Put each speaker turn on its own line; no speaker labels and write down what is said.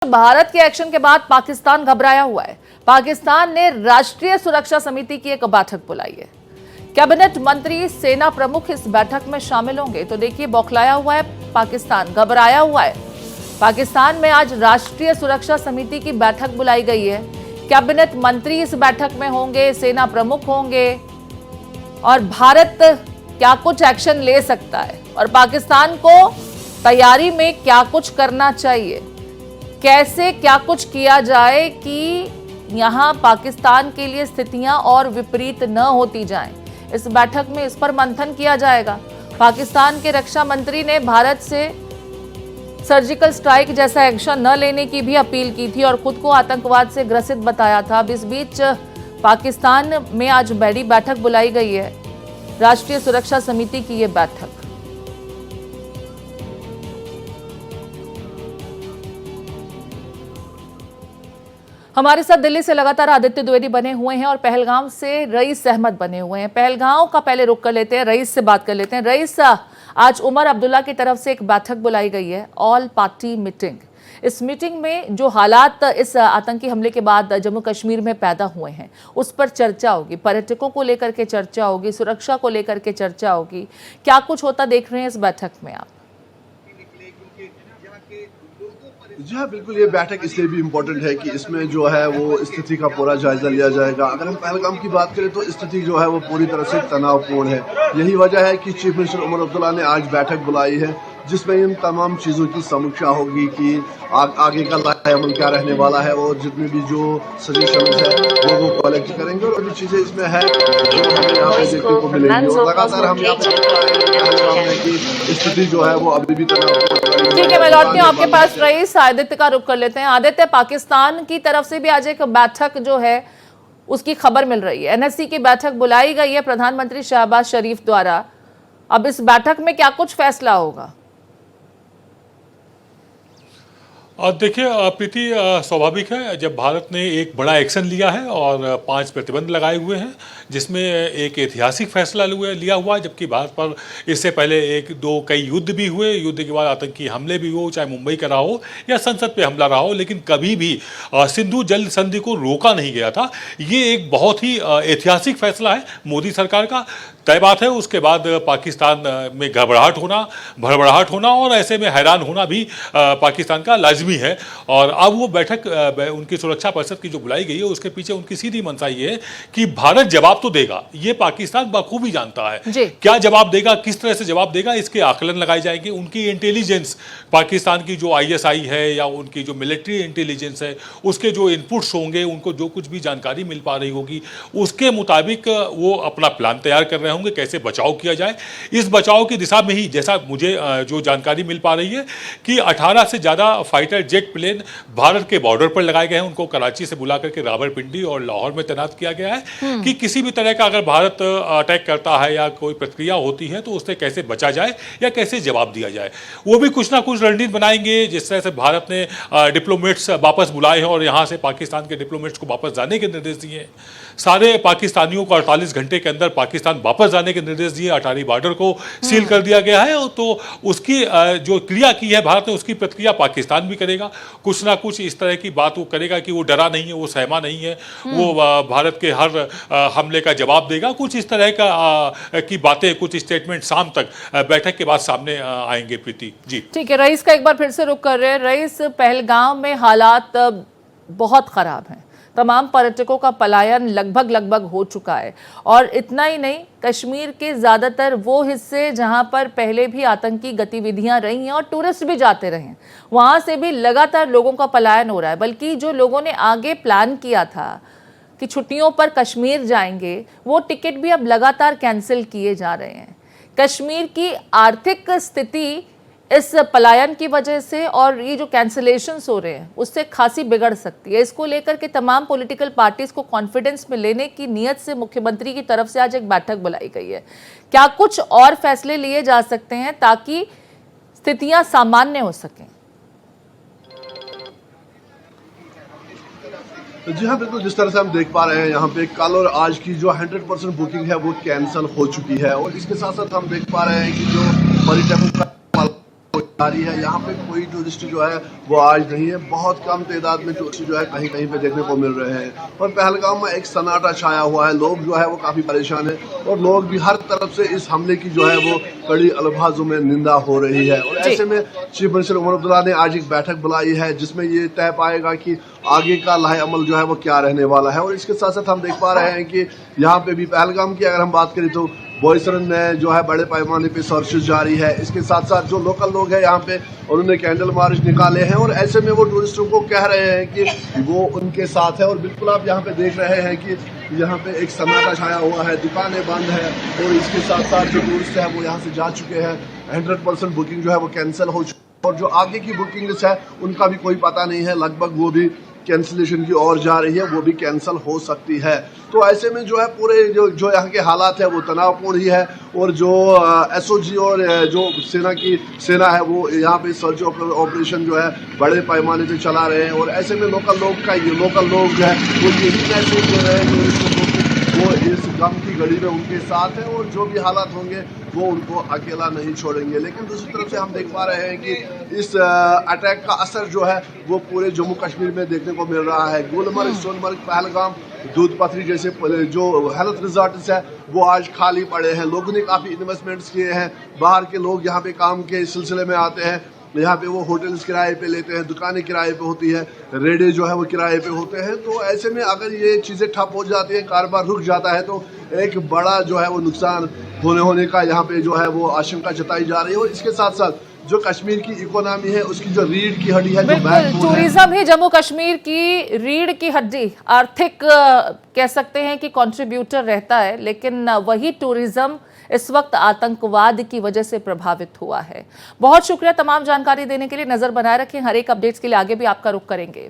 भारत के एक्शन के बाद पाकिस्तान घबराया हुआ है। पाकिस्तान ने राष्ट्रीय सुरक्षा समिति की एक बैठक बुलाई है। कैबिनेट मंत्री, सेना प्रमुख इस बैठक में शामिल होंगे। तो देखिए, बौखलाया हुआ है पाकिस्तान, घबराया हुआ है। पाकिस्तान में आज राष्ट्रीय सुरक्षा समिति की बैठक बुलाई गई है। कैबिनेट मंत्री इस बैठक में होंगे, सेना प्रमुख होंगे और भारत क्या कुछ एक्शन ले सकता है और पाकिस्तान को तैयारी में क्या कुछ करना चाहिए, कैसे क्या कुछ किया जाए कि यहां पाकिस्तान के लिए स्थितियां और विपरीत न होती जाएं। इस बैठक में इस पर मंथन किया जाएगा। पाकिस्तान के रक्षा मंत्री ने भारत से सर्जिकल स्ट्राइक जैसा एक्शन न लेने की भी अपील की थी और खुद को आतंकवाद से ग्रसित बताया था। अब इस बीच पाकिस्तान में आज बड़ी बैठक बुलाई गई है, राष्ट्रीय सुरक्षा समिति की ये बैठक। हमारे साथ दिल्ली से लगातार आदित्य द्विवेदी बने हुए हैं और पहलगाम से रईस अहमद बने हुए हैं। पहलगाम का पहले रुख कर लेते हैं, रईस से बात कर लेते हैं। रईस, आज उमर अब्दुल्ला की तरफ से एक बैठक बुलाई गई है, ऑल पार्टी मीटिंग। इस मीटिंग में जो हालात इस आतंकी हमले के बाद जम्मू कश्मीर में पैदा हुए हैं उस पर चर्चा होगी, पर्यटकों को लेकर के चर्चा होगी, सुरक्षा को लेकर के चर्चा होगी। क्या कुछ होता देख रहे हैं इस बैठक में आप?
जी हाँ, बिल्कुल। ये बैठक इसलिए भी इम्पोर्टेंट है कि इसमें जो है वो स्थिति का पूरा जायजा लिया जाएगा। अगर हम पहलगाम की बात करें तो स्थिति जो है वो पूरी तरह से तनावपूर्ण है। यही वजह है कि चीफ मिनिस्टर उमर अब्दुल्ला ने आज बैठक बुलाई है जिसमें इन तमाम चीज़ों की समीक्षा होगी कि आगे का लाहेअमल क्या रहने वाला है और जितने भी जो सजेशन है वो कलेक्ट करेंगे और जो चीज़ें इसमें है जो हमें यहाँ पे देखने को मिलेंगी। और लगातार हम यहाँ पे की स्थिति जो है वो अभी भी तनावपूर्ण।
ठीक है, मैं लौटती हूँ आपके पास। रईस, आदित्य का रुख कर लेते हैं। आदित्य, पाकिस्तान की तरफ से भी आज एक बैठक जो है उसकी खबर मिल रही है। एनएससी की बैठक बुलाई गई है प्रधानमंत्री शहबाज शरीफ द्वारा। अब इस बैठक में क्या कुछ फैसला होगा?
देखिए प्रीति, स्वाभाविक है जब भारत ने एक बड़ा एक्शन लिया है और 5 प्रतिबंध लगाए हुए हैं जिसमें एक ऐतिहासिक फैसला लिया हुआ है, जबकि भारत पर इससे पहले कई युद्ध भी हुए। युद्ध के बाद आतंकी हमले भी हुए, चाहे मुंबई का रहा हो या संसद पे हमला रहा हो, लेकिन कभी भी सिंधु जल संधि को रोका नहीं गया था। ये एक बहुत ही ऐतिहासिक फैसला है मोदी सरकार का। तय बात है उसके बाद पाकिस्तान में घबराहट होना, भड़बड़ाहट होना और ऐसे में हैरान होना भी पाकिस्तान का लाजमी है। और अब वो बैठक उनकी सुरक्षा परिषद की जो बुलाई गई है उसके पीछे उनकी सीधी मंशा ये है कि भारत जवाब तो देगा, ये पाकिस्तान बखूबी जानता है। क्या जवाब देगा, किस तरह से जवाब देगा, इसके आकलन लगाए जाएंगे। उनकी इंटेलिजेंस, पाकिस्तान की जो ISI है या उनकी जो मिलिट्री इंटेलिजेंस है, उसके जो इनपुट्स होंगे, उनको जो कुछ भी जानकारी मिल पा रही होगी उसके मुताबिक वो अपना प्लान तैयार कर रहे होंगे कैसे बचाव किया जाए। इस बचाव की दिशा में ही जैसा मुझे जो जानकारी मिल पा रही है कि 18 से ज़्यादा फाइटर जेट प्लेन भारत के बॉर्डर पर लगाए गए हैं। उनको कराची से बुला करके रावलपिंडी और लाहौर में तैनात किया गया है कि किसी भी तरह का अगर भारत अटैक करता है या कोई प्रक्रिया होती है तो उससे कैसे बचा जाए या कैसे जवाब दिया जाए। वो भी कुछ ना कुछ रणनीति बनाएंगे। जिस तरह से भारत ने डिप्लोमेट्स वापस बुलाए हैं और यहाँ से पाकिस्तान के डिप्लोमेट्स को वापस जाने के निर्देश दिए, सारे पाकिस्तानियों को 48 घंटे के अंदर पाकिस्तान वापस जाने के निर्देश दिए, अटारी बॉर्डर को सील कर दिया गया है। तो उसकी जो क्रिया की है भारत ने, उसकी प्रतिक्रिया पाकिस्तान भी करेगा। कुछ ना कुछ इस तरह की बात वो करेगा कि वो डरा नहीं है, वो सहमा नहीं है, वो भारत के हर हमले का जवाब देगा। कुछ इस तरह का की बातें, कुछ स्टेटमेंट शाम तक बैठक के बाद सामने आएंगे। प्रीति जी, ठीक
है। रईस का एक बार फिर से रुख कर रहे हैं। रईस, पहलगाम में हालात बहुत खराब हैं, तमाम पर्यटकों का पलायन लगभग हो चुका है और इतना ही नहीं, कश्मीर के ज़्यादातर वो हिस्से जहां पर पहले भी आतंकी गतिविधियां रही हैं और टूरिस्ट भी जाते रहे हैं, वहां से भी लगातार लोगों का पलायन हो रहा है। बल्कि जो लोगों ने आगे प्लान किया था कि छुट्टियों पर कश्मीर जाएंगे, वो टिकट भी अब लगातार कैंसिल किए जा रहे हैं। कश्मीर की आर्थिक स्थिति इस पलायन की वजह से और ये जो कैंसिलेशंस हो रहे हैं उससे खासी बिगड़ सकती है। इसको लेकर के तमाम पॉलिटिकल पार्टीज को कॉन्फिडेंस में लेने की नीयत से मुख्यमंत्री की तरफ से आज एक बैठक बुलाई गई है। क्या कुछ और फैसले लिए जा सकते हैं ताकि स्थितियां सामान्य हो सकें?
जी हाँ, बिल्कुल। जिस तरह से हम देख पा रहे हैं यहाँ पे कल और आज की जो 100% बुकिंग है वो कैंसिल हो चुकी है और इसके साथ साथ हम देख पा रहे हैं कि जो पर्यटकों का रही है। यहाँ पे कोई टूरिस्ट जो है वो आज नहीं है, बहुत कम तादाद में टूरिस्ट जो है कहीं कहीं पे देखने को मिल रहे हैं। और पहलगाम में एक सन्नाटा छाया हुआ है, लोग जो है वो काफ़ी परेशान है और लोग भी हर तरफ से इस हमले की जो है वो कड़ी अल्फाजों में निंदा हो रही है। और ऐसे में चीफ मिनिस्टर उमर अब्दुल्ला ने आज एक बैठक बुलाई है जिसमें ये तय पाएगा कि आगे का लाहे अमल जो है वो क्या रहने वाला है। और इसके साथ साथ हम देख पा रहे हैं कि यहाँ पे भी पहलगाम की अगर हम बात करें तो बॉयसरन में जो है बड़े पैमाने पे सर्चेज जारी है। इसके साथ साथ जो लोकल लोग हैं यहाँ पे उन्होंने कैंडल मार्च निकाले हैं और ऐसे में वो टूरिस्टों को कह रहे हैं कि वो उनके साथ है। और बिल्कुल आप यहाँ पे देख रहे हैं कि यहाँ पे एक सन्नाटा छाया हुआ है, दुकानें बंद है और इसके साथ साथ जो टूरिस्ट है वो यहाँ से जा चुके हैं। 100% बुकिंग जो है वो कैंसिल हो चुकी है और जो आगे की बुकिंग लिस्ट है उनका भी कोई पता नहीं है, लगभग वो भी कैंसिलेशन की ओर जा रही है, वो भी कैंसिल हो सकती है। तो ऐसे में जो है पूरे जो यहाँ के हालात है वो तनावपूर्ण ही है। और जो एसओजी और जो सेना है वो यहाँ पे सर्च ऑपरेशन जो है बड़े पैमाने से चला रहे हैं। और ऐसे में लोकल लोग जो है वो यही मैसेज दे रहे हैं टूरिस्टों को वो इस गम की घड़ी में उनके साथ है और जो भी हालात होंगे वो उनको अकेला नहीं छोड़ेंगे। लेकिन दूसरी तरफ से हम देख पा रहे हैं कि इस अटैक का असर जो है वो पूरे जम्मू कश्मीर में देखने को मिल रहा है। गुलमर्ग, सोनमर्ग, पहलगाम, दूध पथरी जैसे जो हेल्थ रिजॉर्ट्स है वो आज खाली पड़े हैं। लोगों ने काफ़ी इन्वेस्टमेंट्स किए हैं, बाहर के लोग यहाँ पे काम के सिलसिले में आते हैं, यहाँ पे वो होटल्स किराए पे लेते हैं, दुकानें किराए पे होती है, रेडे जो है वो किराए पे होते हैं। तो ऐसे में अगर ये चीज़ें ठप हो जाती हैं, कारोबार रुक जाता है तो एक बड़ा जो है वो नुकसान होने का यहाँ पे जो है वो आशंका जताई जा रही है। और इसके साथ साथ जो कश्मीर की इकोनॉमी है उसकी जो रीढ़ की हड्डी है, जो बैकबोन है,
टूरिज्म ही जम्मू कश्मीर की रीढ़ की हड्डी, आर्थिक कह सकते हैं कि कंट्रीब्यूटर रहता है, लेकिन वही टूरिज्म इस वक्त आतंकवाद की वजह से प्रभावित हुआ है। बहुत शुक्रिया तमाम जानकारी देने के लिए। नजर बनाए रखें, हर एक अपडेट्स के लिए आगे भी आपका रुख करेंगे।